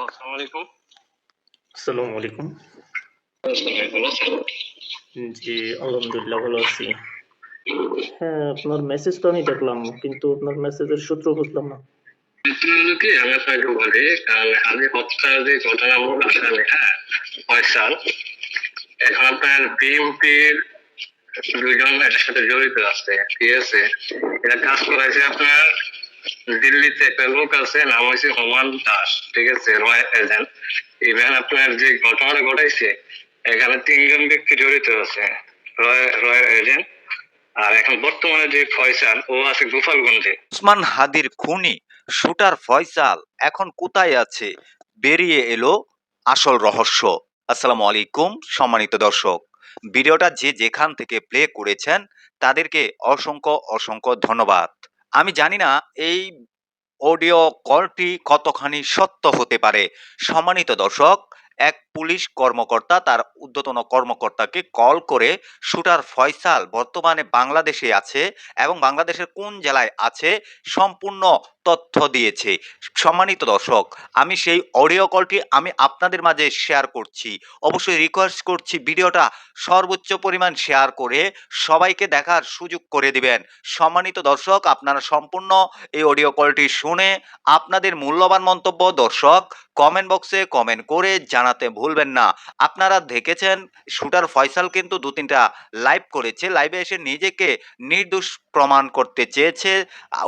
আসসালামু আলাইকুম। আসসালামু আলাইকুম। ভালো আছেন? জি, আলহামদুলিল্লাহ ভালো আছি। হ্যাঁ, আপনার মেসেজ তো আমি দেখলাম, কিন্তু আপনার মেসেজের সূত্র বুঝলাম না। কি আমি আপনাকে বলি, কারণ আমি হত্যার যে ঘটনামূলক আসামি, হ্যাঁ, ফয়সাল, এখন আপনার বিএনপির দুইজন এটার সাথে জড়িত আছে, ঠিক আছে? এটা কাজ করাইছে আপনার দিল্লিতে একটা লোক আছে, নাম হয়েছে হুমায়ুন দাস, ঠিক আছে, রয়্যাল এজেন্ট। ইভেন আপনার যে ঘটনাটা ঘটাইছে এখানে তিনজন ব্যক্তি জড়িত আছে, রয়্যাল এজেন্ট। আর এখন বর্তমানে যে ফয়সাল, ও আছে গোপালগঞ্জে। ওসমান হাদির খুনি শুটার ফয়সাল এখন কোথায় আছে, বেরিয়ে এলো আসল রহস্য। আসসালামু আলাইকুম সম্মানিত দর্শক, ভিডিওটা যে যেখান থেকে প্লে করেছেন তাদেরকে অসংখ্য অসংখ্য ধন্যবাদ। আমি জানি না এই অডিও কলটি কতখানি সত্য হতে পারে। সম্মানিত দর্শক, এক পুলিশ কর্মকর্তা তার ঊর্ধ্বতন কর্মকর্তাকে কল করে শুটার ফয়সাল বর্তমানে বাংলাদেশে আছে এবং বাংলাদেশের কোন জেলায় আছে সম্পূর্ণ তথ্য দিয়েছে। সম্মানিত দর্শক, আমি সেই অডিও কলটি আমি আপনাদের মাঝে শেয়ার করছি। অবশ্যই রিকোয়েস্ট করছি ভিডিওটা সর্বোচ্চ পরিমাণ শেয়ার করে সবাইকে দেখার সুযোগ করে দিবেন। সম্মানিত দর্শক, আপনারা সম্পূর্ণ এই অডিও কলটি শুনে আপনাদের মূল্যবান মন্তব্য দর্শক কমেন্ট বক্সে কমেন্ট করে জানাতে ভুলবেন না। আপনারা দেখেছেন শুটার ফয়সাল কিন্তু ২-৩টা লাইভ করেছে, লাইভে এসে নিজেকে নির্দোষ প্রমাণ করতে চেয়েছে,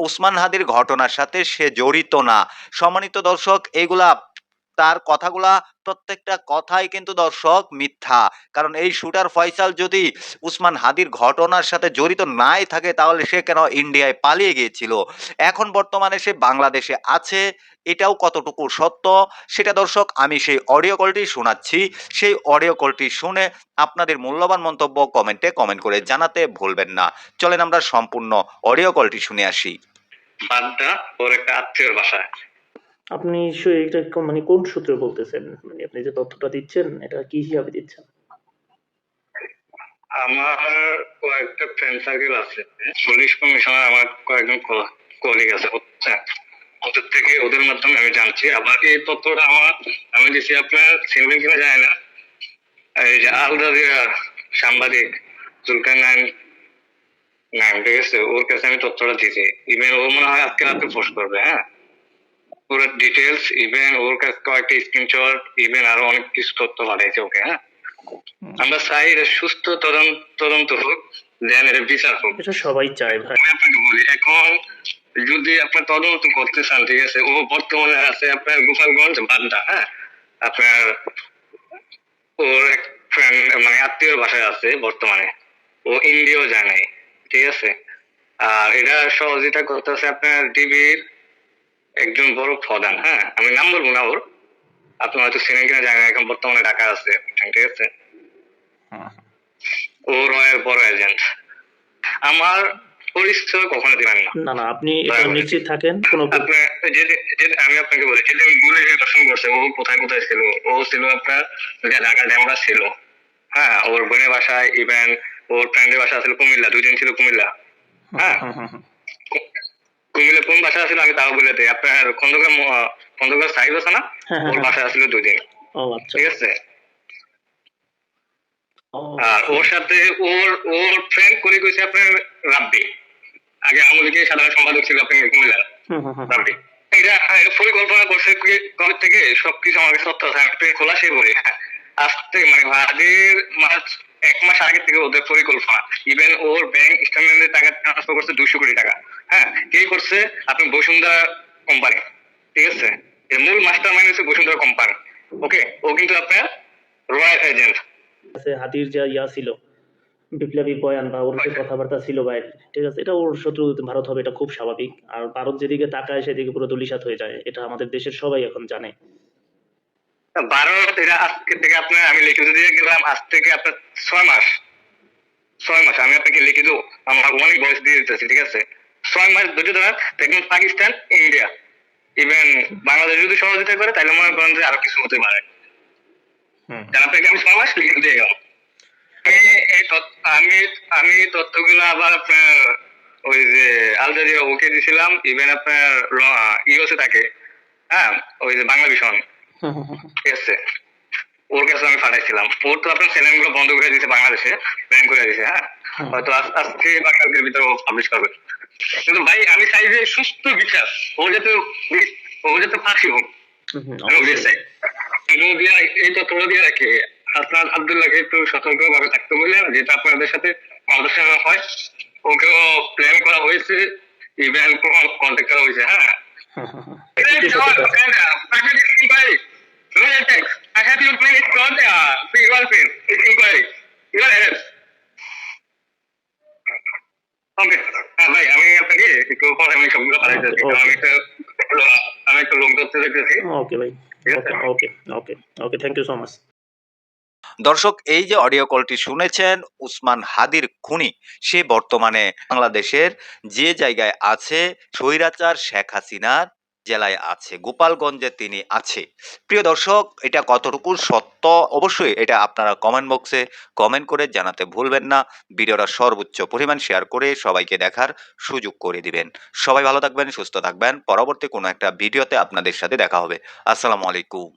উসমান হাদির ঘটনার সাথে সে জড়িত না। সম্মানিত দর্শক, এগুলা তার কথাগুলা প্রত্যেকটা কথাই কিন্তু দর্শক মিথ্যা। কারণ এই শুটার ফয়সাল যদি উসমান হাদির ঘটনার সাথে জড়িত নাই থাকে তাহলে সে কেন ইন্ডিয়ায় পালিয়ে গিয়েছিল, এখন বর্তমানে সে বাংলাদেশে আছে, এটাও কতটুকু সত্য সেটা দর্শক আমি সেই অডিও কলটি শোনাচ্ছি। সেই অডিও কলটি শুনে আপনাদের মূল্যবান মন্তব্য কমেন্টে কমেন্ট করে জানাতে ভুলবেন না। চলেন আমরা সম্পূর্ণ অডিও কলটি শুনে আসি। বাড্ডা ওর একটা আত্মীয়র বাসায়। আপনি এটা মানে কোন সূত্রে বলতেছেন? মানে আপনি যে তথ্যটা দিচ্ছেন, এটা কি হিসাবে দিচ্ছেন? আমার কয়েকটা ফ্রেন্ড সার্কেল আছে, পুলিশ কমিশনার, আমার কয়েকজন কলিগ আছে, বুঝছেন? ওদের থেকে, ওদের মাধ্যমে আমি জানছি। আবার এই তথ্যটা আমি দিচ্ছি, আপনার চিনবেন কিনা জানি না, এই যে আল জাজিরার সাংবাদিক জুলকারনাইন নাইম, ঠিক আছে, ওর কাছে আমি তথ্যটা দিয়েছি। ইভেন ও মনে হয় আজকে রাতে পোস্ট করবে, হ্যাঁ, পুরো ডিটেলস। ইভেন ওর কাছে কয়েকটা স্ক্রিনশট, ইভেন আরো অনেক কিছু তথ্য পাঠাইছে ওকে, হ্যাঁ। আমরা চাই এটা সুস্থ তদন্ত হোক, দেন এটা বিচার হোক। এটা সবাই চায় ভাই। আমি আপনাকে বলি, এখন যদি আপনার তদন্ত করতে চান, ঠিক আছে, ও বর্তমানে আছে আপনার গোপালগঞ্জ বাড্ডা, হ্যাঁ। আপনার ওর এক ফ্রেন্ড মানে আত্মীয়র বাসায় আছে বর্তমানে, ও ইন্ডিয়াও যায় নাই, ঠিক আছে। আর এটা সহযোগিতা করতেছে আপনার ডিবির একজন বড় প্রধান, হ্যাঁ, আমি নাম বলবো না ওর, আপনি হয়তো চিনেন কিনা জানেন, এখন বর্তমানে ঢাকা আছে, ঠিক আছে। ও রয়ের বড় এজেন্ট। আমার পরিচয় কখনো দিবেন না। না, আপনি এটা নিশ্চিত থাকেন। আমি আপনাকে বলি, যেদিন গুলি দর্শন করছে, ও কোথায় কোথায় ছিল? ও ছিল আপনার ঢাকা ডেমরা ছিল, হ্যাঁ, ওর বোনের বাসায়, ইভেন ওর ফ্রেন্ডের বাসা ছিল কুমিল্লা, দুইদিন ছিল কুমিল্লা, হ্যাঁ। কুমিল্লা কোন বাসা ছিল আমি তাও বলে দিই, আপনার খন্দকার সাহিব আছে না, ওর বাসা ছিল 2 দিন, ঠিক আছে। আর ওর সাথে ওর ফ্রেন্ড কোনি কইছে আপনার রাব্বি, আগে আওয়ামী লীগের সাধারণ সম্পাদক ছিল আপনার কুমিল্লার রাব্বি। এটা পরিকল্পনা করছে কবে থেকে সবকিছু আমার কাছে তথ্য আছে, আমি খোলাসই বলি, হ্যাঁ। আজ থেকে মানে আগের এক মাস আগে থেকে ওদের পরিকল্পনা। ইভেন ওর ব্যাংক স্টেটমেন্টে টাকা ট্রান্সফার করছে 200 কোটি টাকা, হ্যাঁ। কে করছে? আপনি বসুন্ধরা কোম্পানি, ঠিক আছে। এর মূল মাস্টার মাইন্ড হচ্ছে বসুন্ধরা কোম্পানি, ওকে। ও কিন্তু আপনার রয়্যাল এজেন্ট। হাতির যা ছিল, বিপ্লবী বয়ান বা ওর যে কথাবার্তা ছিল ভাই, ঠিক আছে, এটা ওর শত্রু ভারত হবে, এটা খুব স্বাভাবিক। আর ভারত যেদিকে তাকায় সেদিকে পুরো ধূলিসাৎ হয়ে যায়, এটা আমাদের দেশের সবাই এখন জানে। ভারত এটা আজকে থেকে আপনার, আমি লিখিত দিয়ে গেলাম, আজ থেকে আপনার 6 মাস আমি আপনাকে লিখিত আমার অনেক ভয়েস দিয়ে দিতেছি, ঠিক আছে। 6 মাস ধরে ধরেন, দেখবেন পাকিস্তান, ইন্ডিয়া, ইভেন বাংলাদেশ যদি সহযোগিতা করে তাহলে মনে করেন যে আরো কিছু হতে পারে। কারণ আপনাকে আমি 6 মাস লিখিত দিয়ে গেলাম। আমি তথ্যগুলো আবার আপনার ওই যে আল জাজিরা ওকে দিছিলাম, ইভেন আপনার ইউএসএ থাকে, হ্যাঁ, ওই যে বাংলা ভিশন, হুম, হুম, হুম, ঠিক আছে, ওর কাছে আমি পাঠাইছিলাম। ওর তো আপনার চ্যানেলগুলো বন্ধ করে দিয়েছে, বাংলাদেশে ব্যান করে দিয়েছে। হ্যাঁ, হুম, হয়তো আজকে বা কালকের ভিতরে ও পাবলিশ করবে। কিন্তু ভাই আমি চাই যে সুস্থ বিচার, ও যাতে ফাঁসি হোক, হুম, হুম, আমি ওদের অবশ্যই। চাই। কিন্তু দিয়া এই তথ্যটা দিয়ে রাখে হাসনাত আব্দুল্লাহকে একটু সতর্ক ভাবে থাকতে বললেন, যেটা আপনাদের সাথে আমাদের সাথে হয়। ওকেও প্ল্যান করা হয়েছে, ইভেন কন্ট্যাক্ট করা হয়েছে। হ্যাঁ, হুম, হুম, হুম। একটু সতর্ক আছে। I have your place called girlfriend. It's inquiry. You are arrest. Okay. হ্যাঁ ভাই, আমি আপনাকে একটু পরে আমি সবগুলো পাঠাইতেছি। ওকে, আমি একটা লোক ধরতে দেখতেছি। ওকে ভাই। ঠিক ওকে, আছে? Okay, okay, okay. Thank you so much. দর্শক, এই যে অডিও কলটি শুনেছেন, উসমান হাদির খুনি সে বর্তমানে বাংলাদেশের যে জায়গায় আছে, স্বৈরাচার শেখ হাসিনার জেলায় আছে, গোপালগঞ্জে তিনি আছে। প্রিয় দর্শক, এটা কতটুকু সত্য অবশ্যই এটা আপনারা কমেন্ট বক্সে কমেন্ট করে জানাতে ভুলবেন না। ভিডিওটা সর্বোচ্চ পরিমাণ শেয়ার করে সবাইকে দেখার সুযোগ করে দিবেন। সবাই ভালো থাকবেন, সুস্থ থাকবেন। পরবর্তী কোনো একটা ভিডিওতে আপনাদের সাথে দেখা হবে। আসসালামু আলাইকুম।